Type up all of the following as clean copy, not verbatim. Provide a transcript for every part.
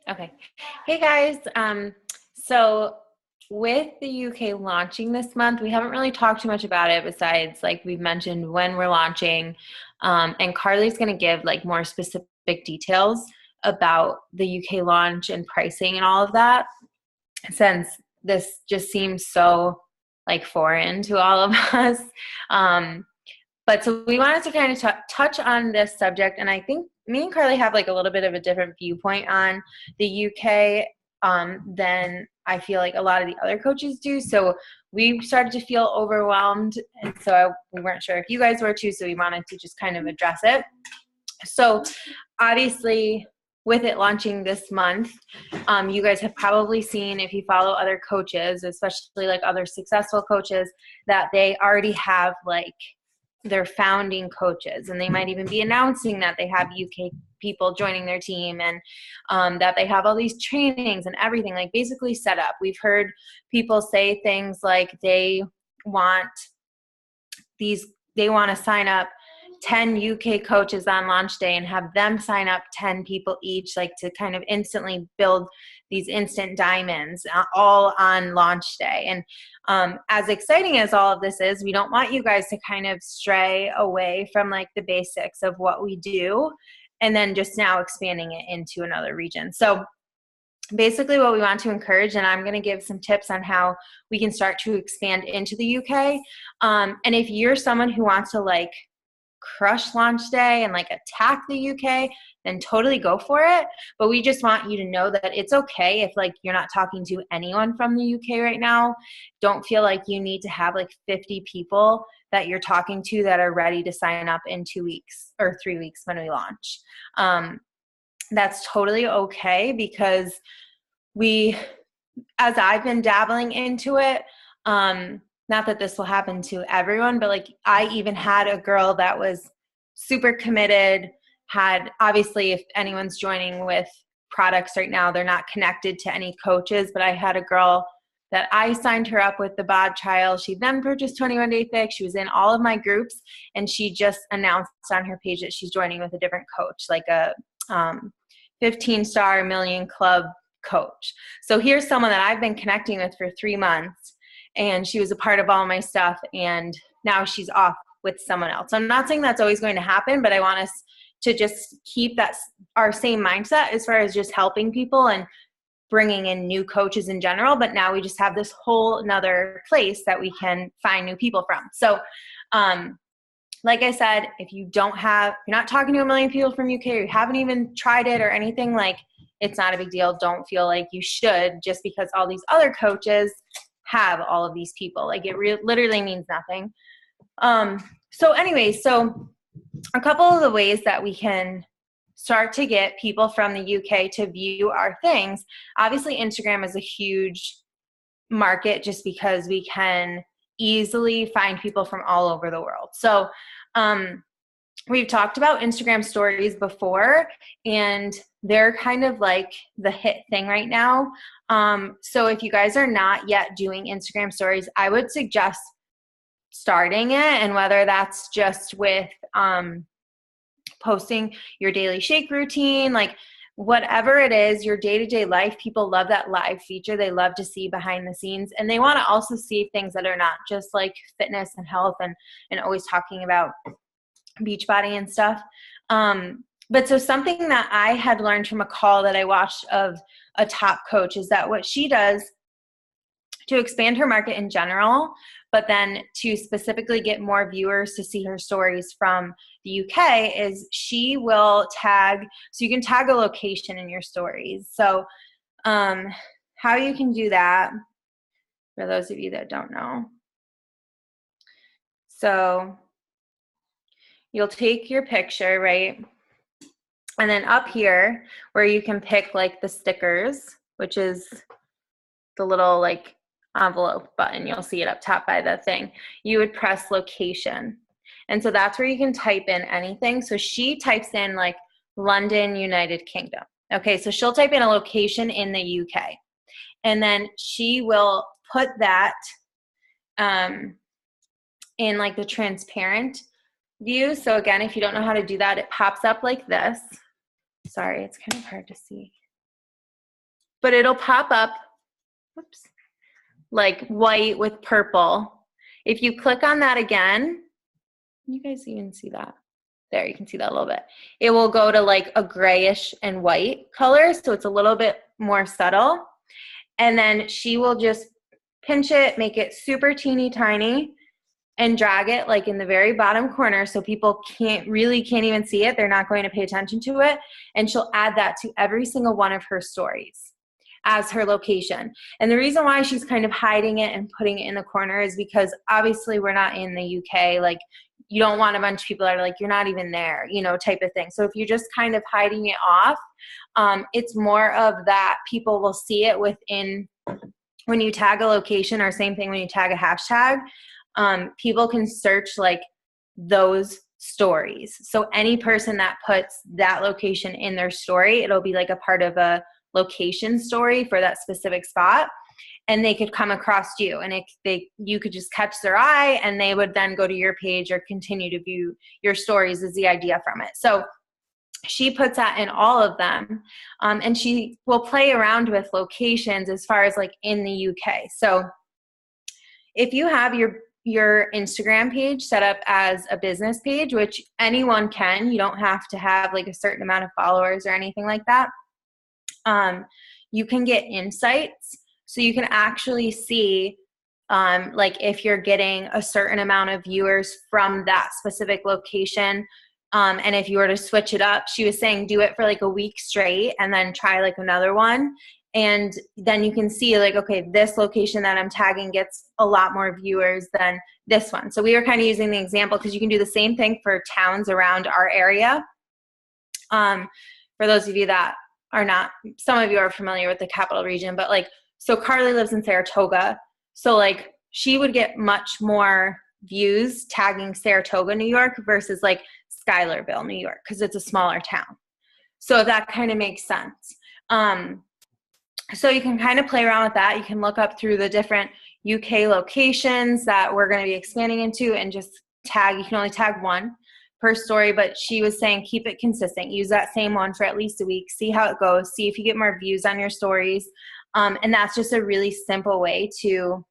Okay. Hey guys. So with the UK launching this month, we haven't really talked too much about it besides like we've mentioned when we're launching. And Carly's going to give like more specific details about the UK launch and pricing and all of that, since this just seems so like foreign to all of us. Um, but so we wanted to kind of touch on this subject, and I think me and Carly have like a little bit of a different viewpoint on the UK than I feel like a lot of the other coaches do. So we started to feel overwhelmed, and so we weren't sure if you guys were too. So we wanted to just kind of address it. So obviously, with it launching this month, you guys have probably seen, if you follow other coaches, especially like other successful coaches, that they already have like their founding coaches, and they might even be announcing that they have UK people joining their team, and that they have all these trainings and everything like basically set up. We've heard people say things like want they want to sign up 10 UK coaches on launch day and have them sign up 10 people each, like to kind of instantly build these instant diamonds all on launch day. And as exciting as all of this is, we don't want you guys to kind of stray away from like the basics of what we do and then just now expanding it into another region. So basically what we want to encourage, and I'm going to give some tips on how we can start to expand into the UK. And if you're someone who wants to like crush launch day and like attack the UK, then totally go for it. But we just want you to know that it's okay if like you're not talking to anyone from the UK right now. Don't feel like you need to have like 50 people that you're talking to that are ready to sign up in 2 weeks or 3 weeks when we launch. That's totally okay, because as I've been dabbling into it, not that this will happen to everyone, but like I even had a girl that was super committed, had obviously, if anyone's joining with products right now, they're not connected to any coaches, but I had a girl that I signed her up with the bod trial. She then purchased 21 Day Fix. She was in all of my groups, and she just announced on her page that she's joining with a different coach, like a 15-star million club coach. So here's someone that I've been connecting with for 3 months, and she was a part of all my stuff, and now she's off with someone else. So I'm not saying that's always going to happen, but I want us to just keep our same mindset as far as just helping people and bringing in new coaches in general. But now we just have this whole another place that we can find new people from. So like I said, if you're not talking to a million people from UK, or you haven't even tried it or anything, like it's not a big deal. Don't feel like you should just because all these other coaches have all of these people. Like it literally means nothing. So anyway, so a couple of the ways that we can start to get people from the UK to view our things. Obviously, Instagram is a huge market just because we can easily find people from all over the world. So we've talked about Instagram stories before, and they're kind of like the hit thing right now. So if you guys are not yet doing Instagram stories, I would suggest starting it, and whether that's just with posting your daily shake routine, like whatever it is, your day-to-day life, people love that live feature. They love to see behind the scenes, and they want to also see things that are not just like fitness and health and always talking about Beachbody and stuff. But so something that I had learned from a call that I watched of a top coach is that what she does to expand her market in general, but then to specifically get more viewers to see her stories from the UK, is she will so you can tag a location in your stories. So how you can do that, for those of you that don't know. So you'll take your picture, right? And then up here where you can pick like the stickers, which is the little like envelope button, you'll see it up top by the thing, you would press location. And so that's where you can type in anything. So she types in like London, United Kingdom. Okay, so she'll type in a location in the UK. And then she will put that in like the transparent view. So again, if you don't know how to do that, it pops up like this. Sorry, it's kind of hard to see. but it'll pop up, whoops, like white with purple. If you click on that again, you guys even see that? There, you can see that a little bit. It will go to like a grayish and white color, so it's a little bit more subtle. And then she will just pinch it, make it super teeny tiny, and drag it like in the very bottom corner so people can't even see it. They're not going to pay attention to it. And she'll add that to every single one of her stories as her location. And the reason why she's kind of hiding it and putting it in the corner is because obviously we're not in the UK. Like, you don't want a bunch of people that are like, you're not even there, you know, type of thing. So if you're just kind of hiding it off, it's more of that people will see it within when you tag a location, or same thing when you tag a hashtag. People can search like those stories. So any person that puts that location in their story, it'll be like a part of a location story for that specific spot. And they could come across you, and you could just catch their eye, and they would then go to your page or continue to view your stories is the idea from it. So she puts that in all of them. And she will play around with locations as far as like in the UK. So if you have your Instagram page set up as a business page, which anyone can, you don't have to have like a certain amount of followers or anything like that. You can get insights. So you can actually see like if you're getting a certain amount of viewers from that specific location. And if you were to switch it up, she was saying do it for like a week straight and then try like another one. And then you can see like, okay, this location that I'm tagging gets a lot more viewers than this one. So we were kind of using the example because you can do the same thing for towns around our area. For those of you that are not, some of you are familiar with the capital region, but like, so Carly lives in Saratoga. So like she would get much more views tagging Saratoga, New York versus like Schuylerville, New York, because it's a smaller town. So that kind of makes sense. So you can kind of play around with that. You can look up through the different UK locations that we're going to be expanding into and just tag. You can only tag one per story, but she was saying keep it consistent. Use that same one for at least a week. See how it goes. See if you get more views on your stories. And that's just a really simple way to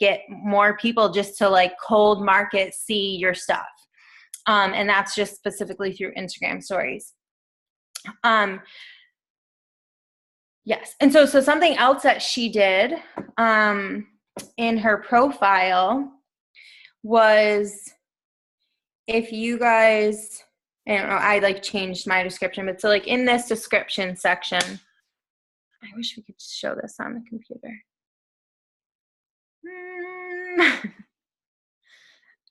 get more people just to like cold market see your stuff. And that's just specifically through Instagram stories. Yes. And so something else that she did in her profile was, if you guys, I don't know, I like changed my description, but so like in this description section, I wish we could show this on the computer.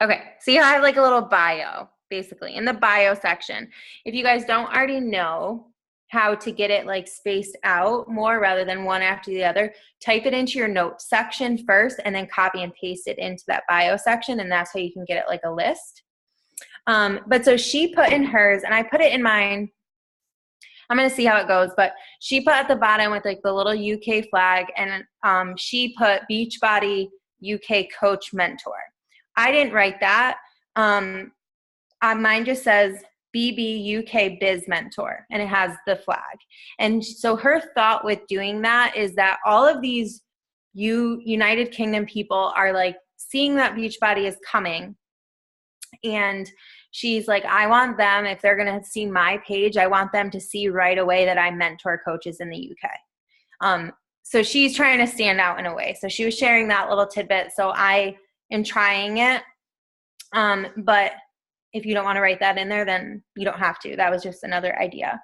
Okay, so you have like a little bio, basically, in the bio section. If you guys don't already know how to get it like spaced out more rather than one after the other, type it into your notes section first and then copy and paste it into that bio section, and that's how you can get it like a list. But so she put in hers, and I put it in mine. I'm going to see how it goes, but she put at the bottom with like the little UK flag, and she put Beachbody UK Coach Mentor. I didn't write that. Mine just says BB UK Biz Mentor, and it has the flag. And so her thought with doing that is that all of these United Kingdom people are like seeing that Beachbody is coming, and she's like, I want them, if they're going to see my page, I want them to see right away that I mentor coaches in the UK. So she's trying to stand out in a way. So she was sharing that little tidbit. So I am trying it. But if you don't want to write that in there, then you don't have to. That was just another idea.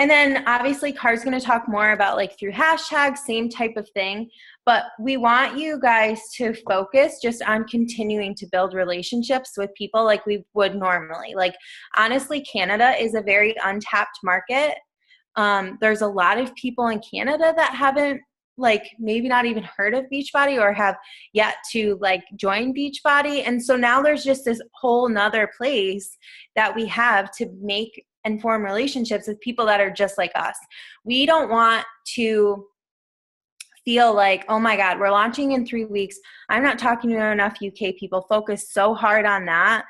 And then obviously Car's going to talk more about like through hashtags, same type of thing. But we want you guys to focus just on continuing to build relationships with people like we would normally. Like honestly, Canada is a very untapped market. There's a lot of people in Canada that haven't like maybe not even heard of Beachbody or have yet to like join Beachbody. And so now there's just this whole nother place that we have to make and form relationships with people that are just like us. We don't want to feel like, oh my God, we're launching in 3 weeks. I'm not talking to enough UK people. Focus so hard on that.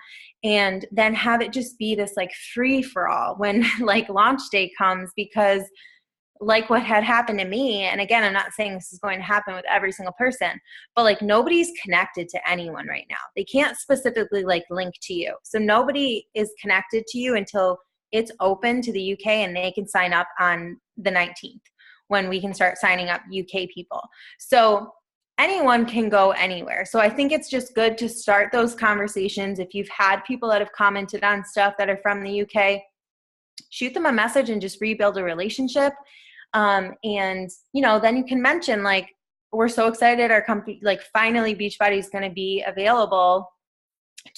And then have it just be this like free for all when like launch day comes, because like what had happened to me, and again, I'm not saying this is going to happen with every single person, but like nobody's connected to anyone right now. They can't specifically like link to you. So nobody is connected to you until it's open to the UK and they can sign up on the 19th when we can start signing up UK people. So anyone can go anywhere. So I think it's just good to start those conversations. If you've had people that have commented on stuff that are from the UK, shoot them a message and just rebuild a relationship. And, you know, then you can mention like, we're so excited our company, like finally Beachbody is going to be available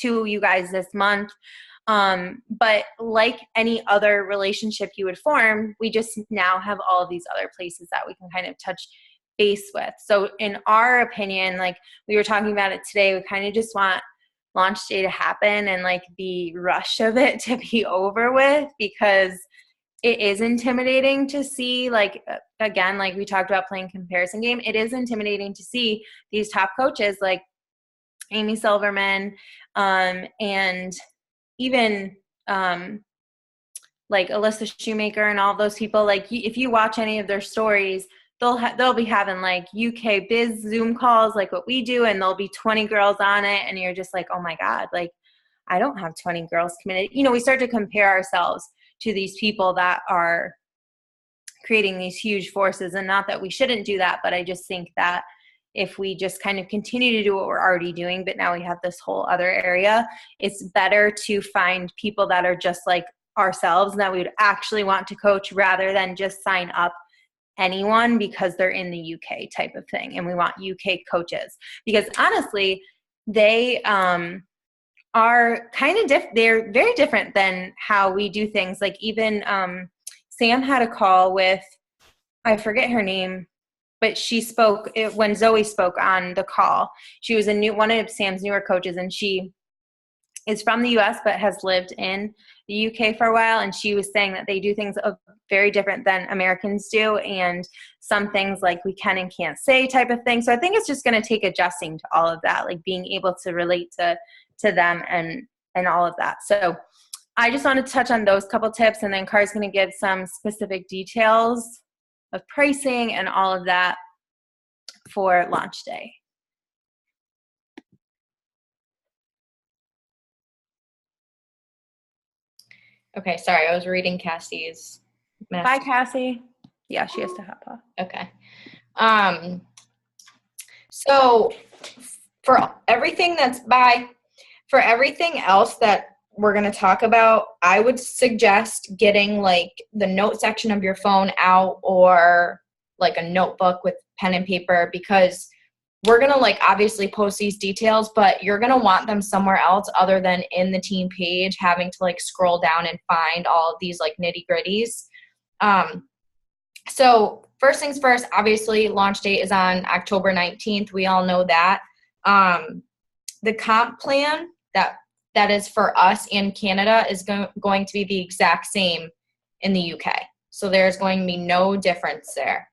to you guys this month. But like any other relationship you would form, we just now have all of these other places that we can kind of touch base with. So in our opinion, like we were talking about it today, we kind of just want launch day to happen and like the rush of it to be over with, because it is intimidating to see, like, again, like we talked about playing comparison game. It is intimidating to see these top coaches like Amy Silverman, and even like Alyssa Shoemaker and all those people. Like if you watch any of their stories, they'll be having like UK biz Zoom calls like what we do, and there'll be 20 girls on it, and you're just like, oh my God, like I don't have 20 girls committed. You know, we start to compare ourselves to these people that are creating these huge forces, and not that we shouldn't do that, but I just think that if we just kind of continue to do what we're already doing, but now we have this whole other area, it's better to find people that are just like ourselves and that we would actually want to coach, rather than just sign up anyone because they're in the UK type of thing. And we want UK coaches because honestly, they are kind of they're very different than how we do things. Like even Sam had a call with, I forget her name, but she spoke when Zoe spoke on the call. She was one of Sam's newer coaches, and she is from the US but has lived in the UK for a while, and she was saying that they do things very different than Americans do, and some things like we can and can't say type of thing. So I think it's just going to take adjusting to all of that, like being able to relate to them and all of that. So I just wanted to touch on those couple tips, and then Car's going to give some specific details of pricing and all of that for launch day. Okay, sorry, I was reading Cassie's message. Bye, Cassie. Yeah, she has to hop off. Okay. So for everything else that we're going to talk about, I would suggest getting like the note section of your phone out, or like a notebook with pen and paper, because we're going to like obviously post these details, but you're going to want them somewhere else other than in the team page, having to like scroll down and find all of these like nitty gritties. So first things first, obviously launch date is on October 19th. We all know that. The comp plan that is for us in Canada is going to be the exact same in the UK. So there's going to be no difference there.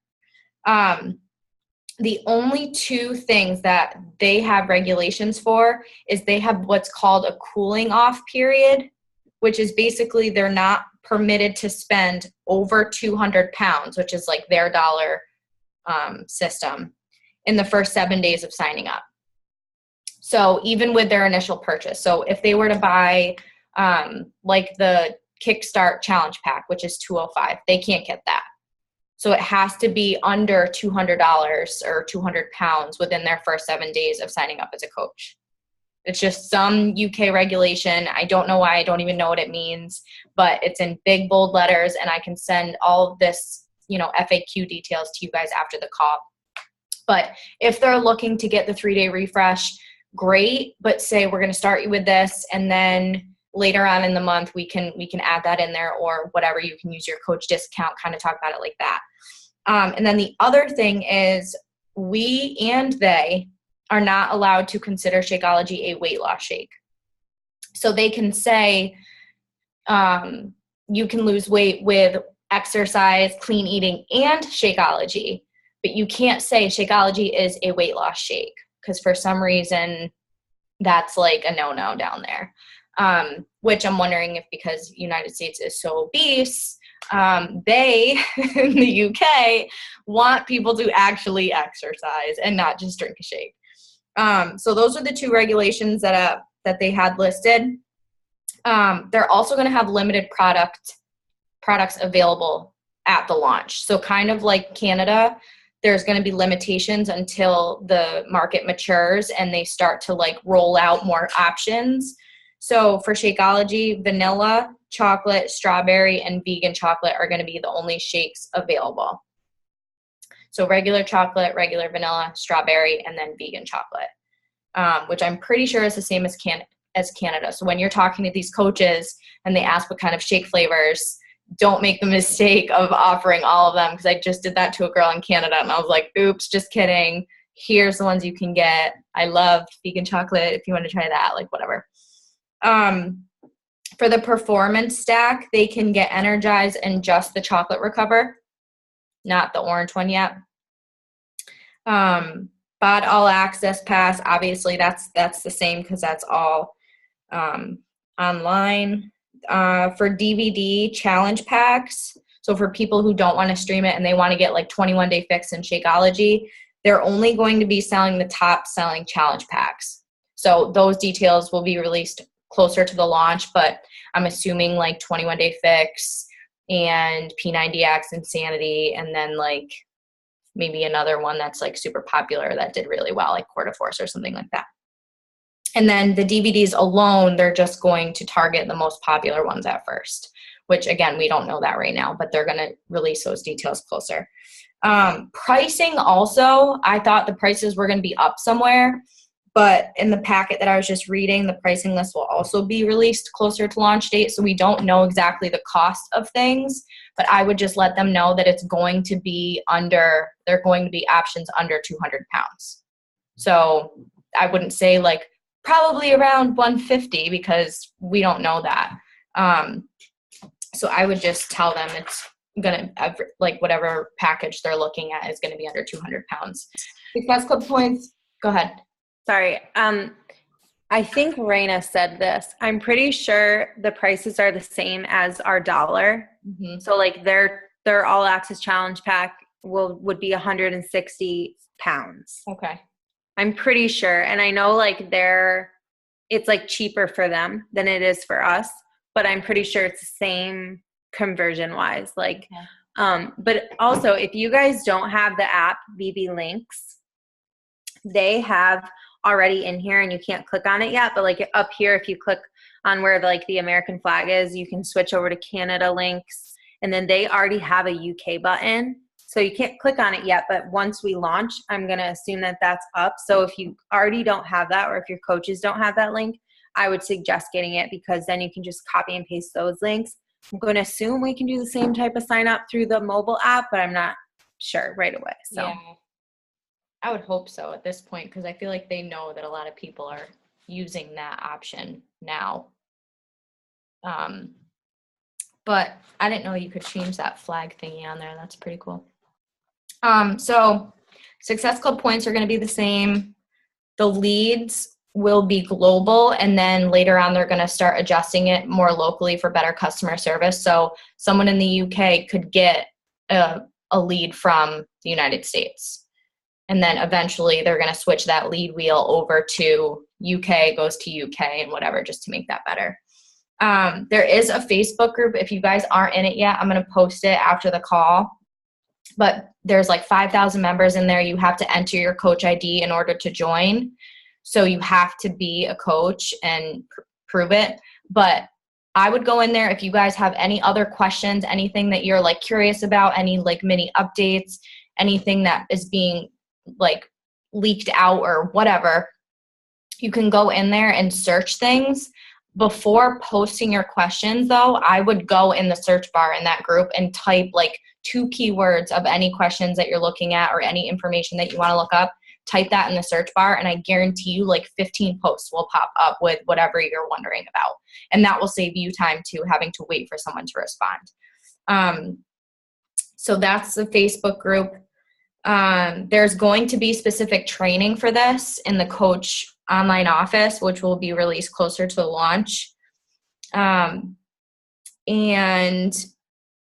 The only two things that they have regulations for is they have what's called a cooling off period, which is basically they're not permitted to spend over 200 pounds, which is like their dollar system, in the first 7 days of signing up. So even with their initial purchase. So if they were to buy like the Kickstart Challenge Pack, which is $205, they can't get that. So it has to be under $200 or 200 pounds within their first 7 days of signing up as a coach. It's just some UK regulation. I don't know why. I don't even know what it means, but it's in big, bold letters, and I can send all of this, FAQ details to you guys after the call. But if they're looking to get the 3-day refresh, great. But say we're going to start you with this, and then later on in the month, we can add that in there, or whatever. You can use your coach discount, kind of talk about it like that. And then the other thing is we and they are not allowed to consider Shakeology a weight loss shake. So they can say you can lose weight with exercise, clean eating, and Shakeology, but you can't say Shakeology is a weight loss shake, because for some reason that's like a no-no down there. Which I'm wondering if because United States is so obese, They, in the UK, want people to actually exercise and not just drink a shake. So those are the two regulations that they had listed. They're also going to have limited products available at the launch. So kind of like Canada, there's going to be limitations until the market matures and they start to like roll out more options. So for Shakeology, vanilla, chocolate, strawberry, and vegan chocolate are going to be the only shakes available. So regular chocolate, regular vanilla, strawberry, and then vegan chocolate, which I'm pretty sure is the same as Canada. So when you're talking to these coaches and they ask what kind of shake flavors, don't make the mistake of offering all of them, because I just did that to a girl in Canada and I was like, oops, just kidding. Here's the ones you can get. I love vegan chocolate if you want to try that, like whatever. For the performance stack, they can get Energize and just the chocolate recover, not the orange one yet. BOD All Access Pass, obviously that's the same because that's all online. For DVD challenge packs, so for people who don't want to stream it and they want to get like 21-day fix and Shakeology, they're only going to be selling the top selling challenge packs. So those details will be released closer to the launch, but I'm assuming like 21-day fix and P90X Insanity, and then like maybe another one that's like super popular that did really well, like Quarter Force or something like that. And then the DVDs alone, they're just going to target the most popular ones at first, which again, we don't know that right now, but they're going to release those details closer. Pricing also, I thought the prices were going to be up somewhere, but in the packet that I was just reading, the pricing list will also be released closer to launch date. So we don't know exactly the cost of things, but I would just let them know that it's going to be they're going to be options under 200 pounds. So I wouldn't say like probably around 150 because we don't know that. So I would just tell them it's going to, like whatever package they're looking at is going to be under 200 pounds. Success Club points, go ahead. Sorry. I think Raina said this. I'm pretty sure the prices are the same as our dollar. Mm-hmm. So like their all access challenge pack would be 160 pounds. Okay. I'm pretty sure. And I know like it's like cheaper for them than it is for us, but I'm pretty sure it's the same conversion wise. Like, okay. But also if you guys don't have the app BB Links, they have already in here and you can't click on it yet, but like up here, if you click on where like the American flag is, you can switch over to Canada links, and then they already have a UK button. So you can't click on it yet, but once we launch, I'm going to assume that that's up. So if you already don't have that, or if your coaches don't have that link, I would suggest getting it, because then you can just copy and paste those links. I'm going to assume we can do the same type of sign up through the mobile app, but I'm not sure right away. So yeah, I would hope so at this point, because I feel like they know that a lot of people are using that option now. But I didn't know you could change that flag thingy on there. That's pretty cool. So Success Club points are going to be the same. The leads will be global, and then later on they're going to start adjusting it more locally for better customer service. So someone in the UK could get a lead from the United States, and then eventually they're going to switch that lead wheel over to UK, goes to UK and whatever, just to make that better. There is a Facebook group. If you guys aren't in it yet, I'm going to post it after the call. But there's like 5,000 members in there. You have to enter your coach ID in order to join. So you have to be a coach and prove it. But I would go in there if you guys have any other questions, anything that you're like curious about, any like mini updates, anything that is being like leaked out or whatever. You can go in there and search things. Before posting your questions, though, I would go in the search bar in that group and type like 2 keywords of any questions that you're looking at or any information that you want to look up. Type that in the search bar, and I guarantee you like 15 posts will pop up with whatever you're wondering about. And that will save you time to having to wait for someone to respond. So that's the Facebook group. There's going to be specific training for this in the coach online office, which will be released closer to the launch. And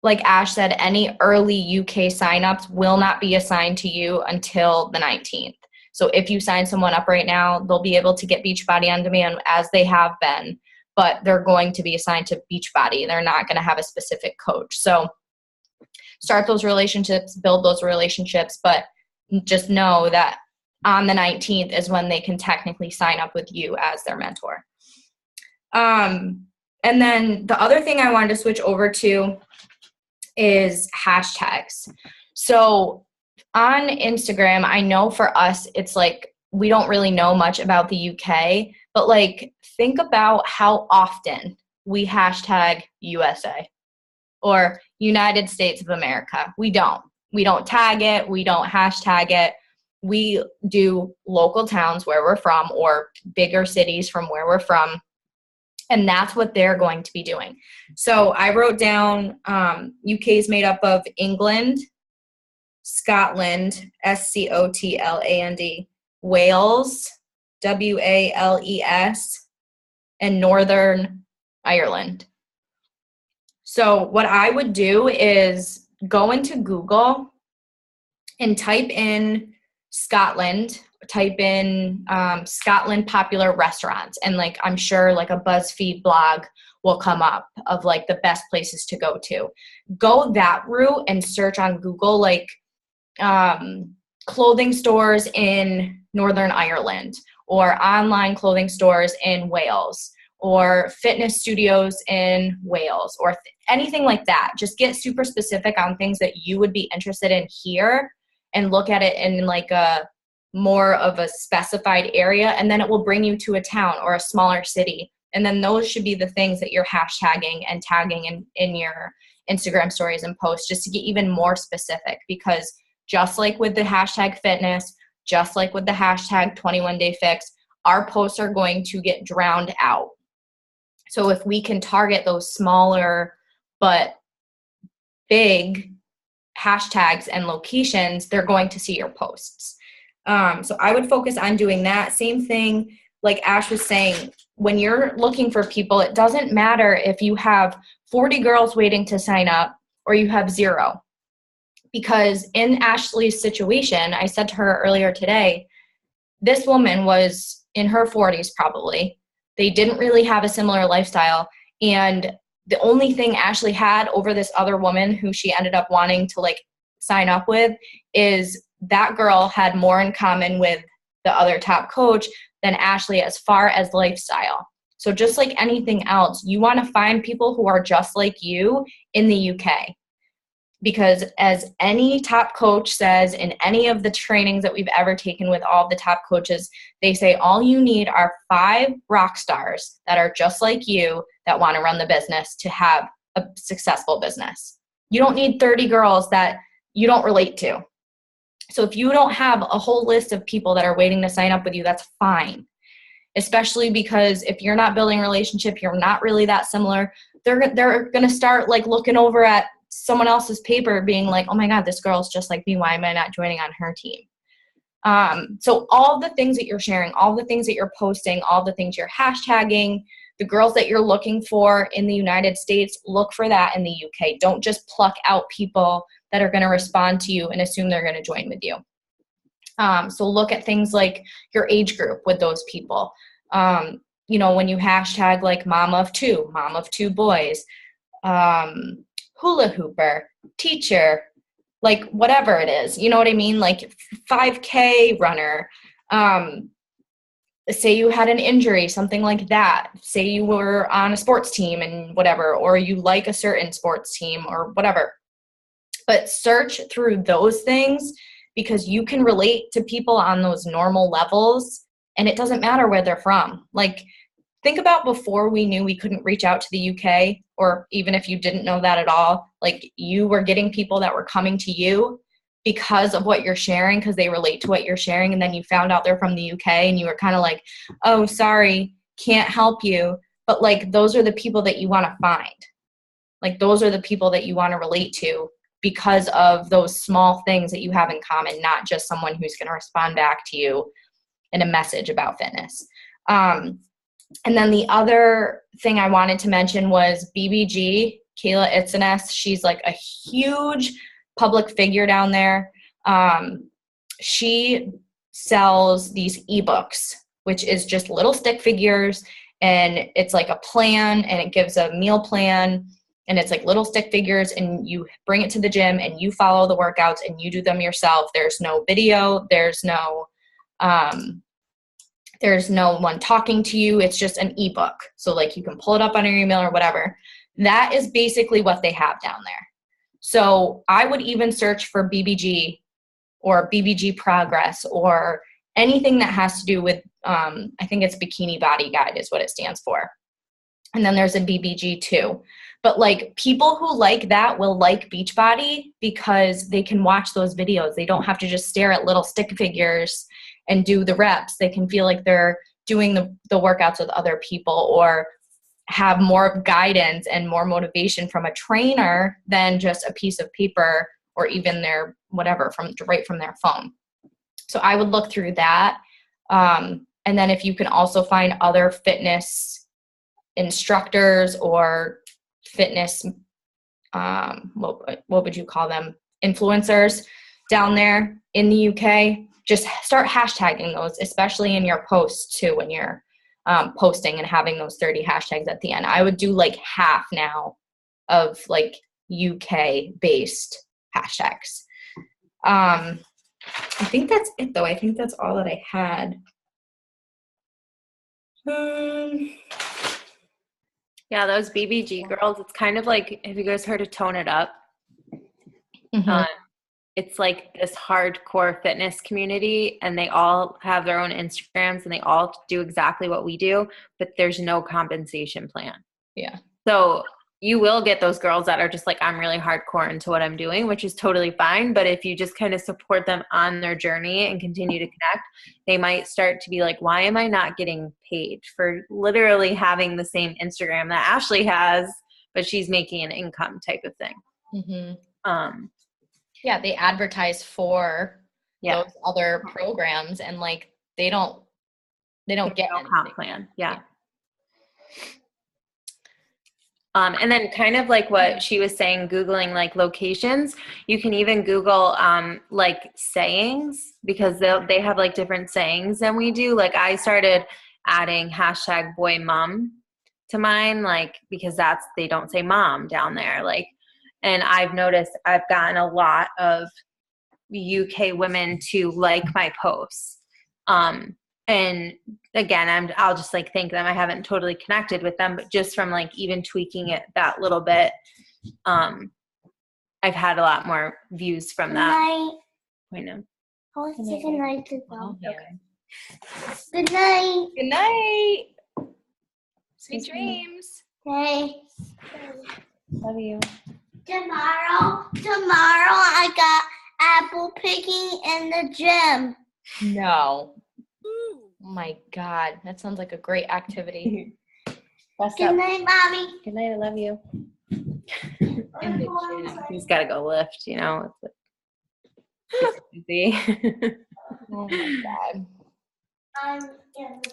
like Ash said, any early UK signups will not be assigned to you until the 19th. So if you sign someone up right now, they'll be able to get Beachbody on demand as they have been, but they're going to be assigned to Beachbody. They're not going to have a specific coach. So start those relationships, build those relationships, but just know that on the 19th is when they can technically sign up with you as their mentor. And then the other thing I wanted to switch over to is hashtags. So on Instagram, I know for us, it's like we don't really know much about the UK, but like think about how often we hashtag USA or United States of America. We don't tag it. We don't hashtag it. We do local towns where we're from or bigger cities from where we're from. And that's what they're going to be doing. So I wrote down UK is made up of England, Scotland, Scotland, Wales, Wales, and Northern Ireland. So what I would do is go into Google and type in Scotland, type in Scotland popular restaurants, and like I'm sure like a BuzzFeed blog will come up of like the best places to go to. Go that route and search on Google like clothing stores in Northern Ireland or online clothing stores in Wales or fitness studios in Wales or anything like that. Just get super specific on things that you would be interested in here and look at it in like a more of a specified area, and then it will bring you to a town or a smaller city. And then those should be the things that you're hashtagging and tagging in your Instagram stories and posts, just to get even more specific. Because just like with the hashtag fitness, just like with the hashtag 21 day fix, our posts are going to get drowned out. So if we can target those smaller but big hashtags and locations, they're going to see your posts. So I would focus on doing that. Same thing, like Ash was saying, when you're looking for people, it doesn't matter if you have 40 girls waiting to sign up or you have 0. Because in Ashley's situation, I said to her earlier today, this woman was in her 40s probably. They didn't really have a similar lifestyle. And the only thing Ashley had over this other woman who she ended up wanting to like sign up with is that girl had more in common with the other top coach than Ashley as far as lifestyle. So just like anything else, you want to find people who are just like you in the UK. Because as any top coach says in any of the trainings that we've ever taken with all the top coaches, they say all you need are 5 rock stars that are just like you that want to run the business to have a successful business. You don't need 30 girls that you don't relate to. So if you don't have a whole list of people that are waiting to sign up with you, that's fine. Especially because if you're not building a relationship, you're not really that similar, they're going to start like looking over at someone else's paper being like, oh my God, this girl's just like me. Why am I not joining on her team? So all the things that you're sharing, all the things that you're posting, all the things you're hashtagging, the girls that you're looking for in the United States, look for that in the UK. Don't just pluck out people that are going to respond to you and assume they're going to join with you. So look at things like your age group with those people. You know, when you hashtag like mom of two boys, hula hooper, teacher, like whatever it is, you know what I mean? Like 5K runner, say you had an injury, something like that. Say you were on a sports team and whatever, or you like a certain sports team or whatever. But search through those things because you can relate to people on those normal levels and it doesn't matter where they're from. Like, think about before we knew we couldn't reach out to the UK, or even if you didn't know that at all, like you were getting people that were coming to you because of what you're sharing, because they relate to what you're sharing. And then you found out they're from the UK and you were kind of like, oh, sorry, can't help you. But like, those are the people that you want to find. Like, those are the people that you want to relate to because of those small things that you have in common, not just someone who's going to respond back to you in a message about fitness. And then the other thing I wanted to mention was BBG Kayla Itzeness. She's like a huge public figure down there. She sells these ebooks, which is just little stick figures, and it's like a plan, and it gives a meal plan, and it's like little stick figures, and you bring it to the gym and you follow the workouts and you do them yourself. There's no video. There's no one talking to you. It's just an ebook. So like you can pull it up on your email or whatever. That is basically what they have down there. So I would even search for BBG or BBG Progress or anything that has to do with, I think it's Bikini Body Guide is what it stands for. And then there's a BBG too. But like people who like that will like Beachbody because they can watch those videos. They don't have to just stare at little stick figures and do the reps. They can feel like they're doing the workouts with other people or have more guidance and more motivation from a trainer than just a piece of paper or even their whatever right from their phone. So I would look through that. And then if you can also find other fitness instructors or fitness, what would you call them? Influencers down there in the UK, just start hashtagging those, especially in your posts too, when you're posting and having those 30 hashtags at the end. I would do like half now of like UK based hashtags. I think that's it though. I think that's all that I had. Yeah, those BBG girls, it's kind of like, have you guys heard of Tone It Up? Mm-hmm. It's like this hardcore fitness community, and they all have their own Instagrams, and they all do exactly what we do, but there's no compensation plan. Yeah. So you will get those girls that are just like, I'm really hardcore into what I'm doing, which is totally fine. But if you just kind of support them on their journey and continue to connect, they might start to be like, why am I not getting paid for literally having the same Instagram that Ashley has, but she's making an income type of thing. Mm-hmm. Yeah, they advertise for those other programs, and like they don't get no comp plan. Yeah. And then kind of like what she was saying, Googling like locations, you can even Google like sayings, because they have like different sayings than we do. Like I started adding hashtag boy mom to mine, like, because they don't say mom down there. Like, and I've noticed I've gotten a lot of UK women to like my posts. And again, I'll just like thank them. I haven't totally connected with them, but just from like even tweaking it that little bit, I've had a lot more views from that. I know. I'll say good night to them. Okay. Good night. Good night. Sweet dreams. Okay. Love you. Tomorrow I got apple picking in the gym. No. Oh my God, that sounds like a great activity. Good night, Mommy. Good night. I love you. He's got to go lift, you know. It's busy. Oh my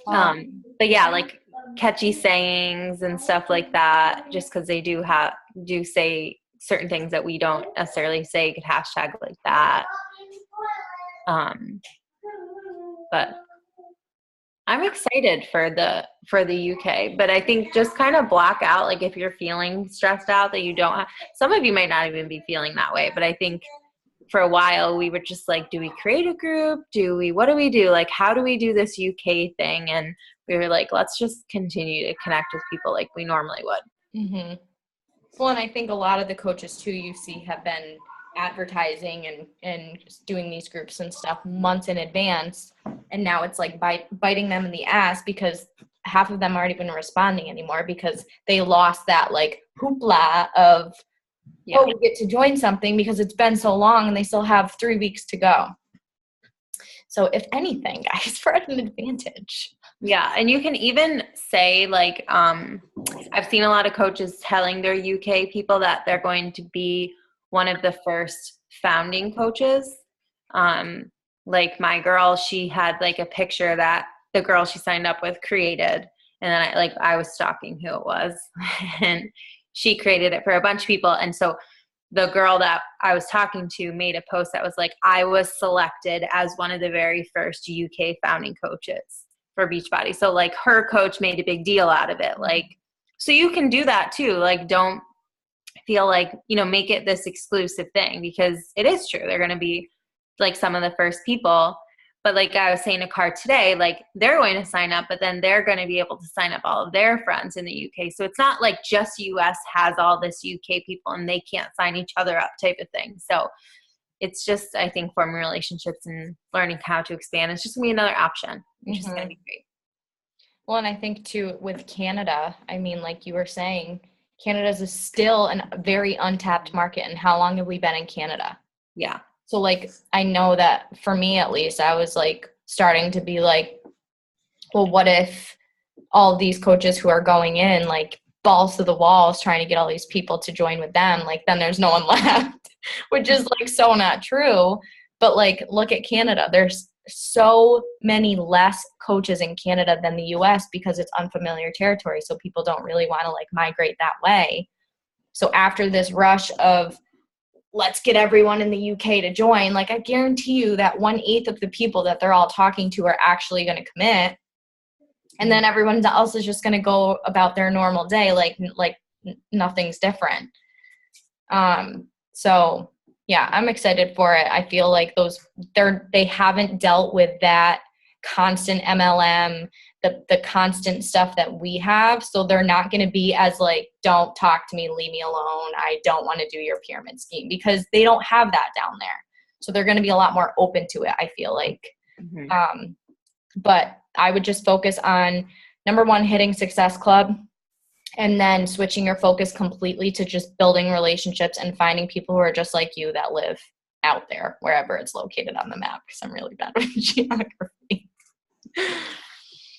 God. But yeah, like catchy sayings and stuff like that, just because they do say certain things that we don't necessarily say. You could hashtag like that. But I'm excited for the UK, but I think just kind of block out, like if you're feeling stressed out that you don't have, some of you might not even be feeling that way, but I think for a while we were just like, do we create a group? What do we do? Like, how do we do this UK thing? And we were like, let's just continue to connect with people like we normally would. Mm-hmm. Well, and I think a lot of the coaches too you see have been advertising and doing these groups and stuff months in advance, and now it's like biting them in the ass because half of them aren't even responding anymore because they lost that like hoopla of we get to join something because it's been so long and they still have 3 weeks to go. So if anything, guys, we're at an advantage. Yeah, and you can even say like I've seen a lot of coaches telling their UK people that they're going to be one of the first founding coaches. Like my girl, she had like a picture that the girl she signed up with created, and then I was stalking who it was, and she created it for a bunch of people. And so the girl that I was talking to made a post that was like, I was selected as one of the very first UK founding coaches for Beachbody. So like her coach made a big deal out of it. Like, so you can do that too. Like, don't feel like, make it this exclusive thing, because it is true. They're going to be like some of the first people. But like I was saying to Car today, like they're going to sign up, but then they're going to be able to sign up all of their friends in the UK. So it's not like just US has all this UK people and they can't sign each other up type of thing. So it's just, I think, forming relationships and learning how to expand. It's just going to be another option, which is going to be great. Well, and I think too with Canada, I mean, like you were saying, Canada is still a very untapped market. And how long have we been in Canada? Yeah. So like, I know that for me, at least, I was like starting to be like, well, what if all these coaches who are going in, like balls to the walls, trying to get all these people to join with them, like then there's no one left, which is like so not true. But like, look at Canada. There's so many less coaches in Canada than the US because it's unfamiliar territory. So people don't really want to like migrate that way. So after this rush of let's get everyone in the UK to join, like I guarantee you that 1/8 of the people that they're all talking to are actually going to commit. And then everyone else is just going to go about their normal day. Like nothing's different. So yeah, I'm excited for it. I feel like they haven't dealt with that constant MLM, the constant stuff that we have. So they're not going to be as like, don't talk to me, leave me alone. I don't want to do your pyramid scheme, because they don't have that down there. So they're going to be a lot more open to it, I feel like. But I would just focus on, number one, hitting Success Club, and then switching your focus completely to just building relationships and finding people who are just like you that live out there, wherever it's located on the map, because I'm really bad with geography.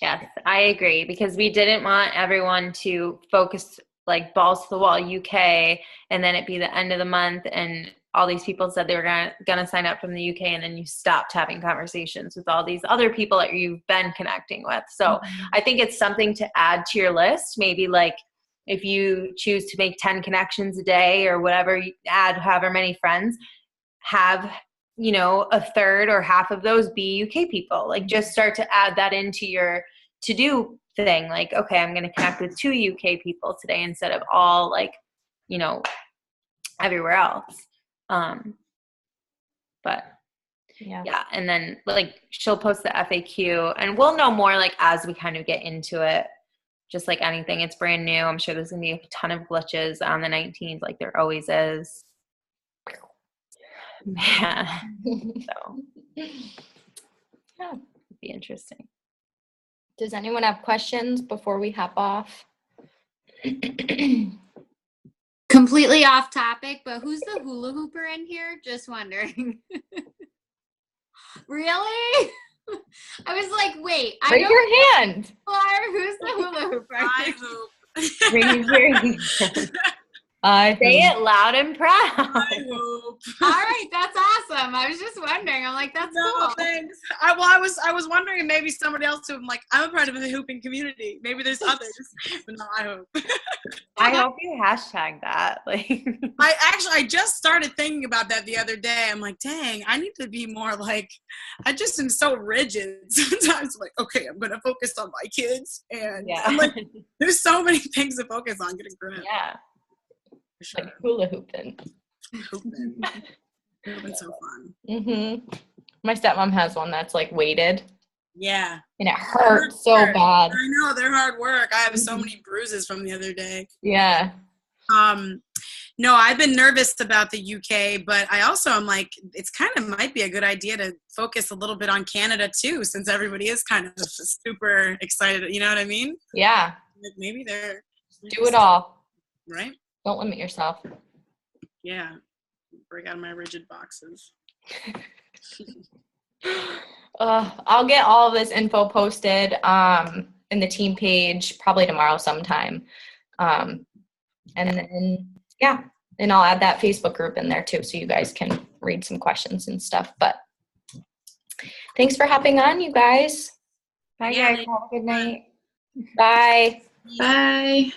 Yes, I agree, because we didn't want everyone to focus like balls to the wall UK and then it be the end of the month and all these people said they were gonna sign up from the UK, and then you stopped having conversations with all these other people that you've been connecting with. So I think it's something to add to your list. Maybe like if you choose to make 10 connections a day or whatever, you add however many friends, have a third or half of those be UK people. Like just start to add that into your to-do thing. Like, okay, I'm going to connect with 2 UK people today instead of all like, everywhere else. But yeah. And then like she'll post the FAQ and we'll know more like as we kind of get into it. Just like anything, it's brand new. I'm sure there's going to be a ton of glitches on the 19th, like there always is. Yeah. So, yeah, it'd be interesting. Does anyone have questions before we hop off? Completely off topic, but who's the hula hooper in here? Just wondering. Really? I was like, wait. Raise your hand. Who's the hula hooper? I hope. Raise your hand. Say it loud and proud. I hope. All right, that's awesome. I was just wondering. I'm like, that's cool. Thanks. I was wondering if maybe somebody else who I'm like, I'm a part of the hooping community. Maybe there's others, but no, I hope. I hope you hashtag that. Like, I just started thinking about that the other day. I'm like, dang, I need to be more like, I just am so rigid sometimes. Like, okay, I'm gonna focus on my kids, and I'm like, there's so many things to focus on. Getting grown. Yeah. Sure. Like hula hooping. Hooping's so fun. My stepmom has one that's like weighted. Yeah. And it hurts so bad. I know, they're hard work. I have so many bruises from the other day. Yeah. No, I've been nervous about the UK, but I also am like, it's kind of might be a good idea to focus a little bit on Canada too, since everybody is kind of super excited. You know what I mean? Yeah. Like maybe they're do it all. Right? Don't limit yourself. Yeah. Break out of my rigid boxes. I'll get all of this info posted in the team page probably tomorrow sometime. And then, yeah, and I'll add that Facebook group in there too so you guys can read some questions and stuff. But thanks for hopping on, you guys. Bye, guys. Have a good night. Bye. Bye.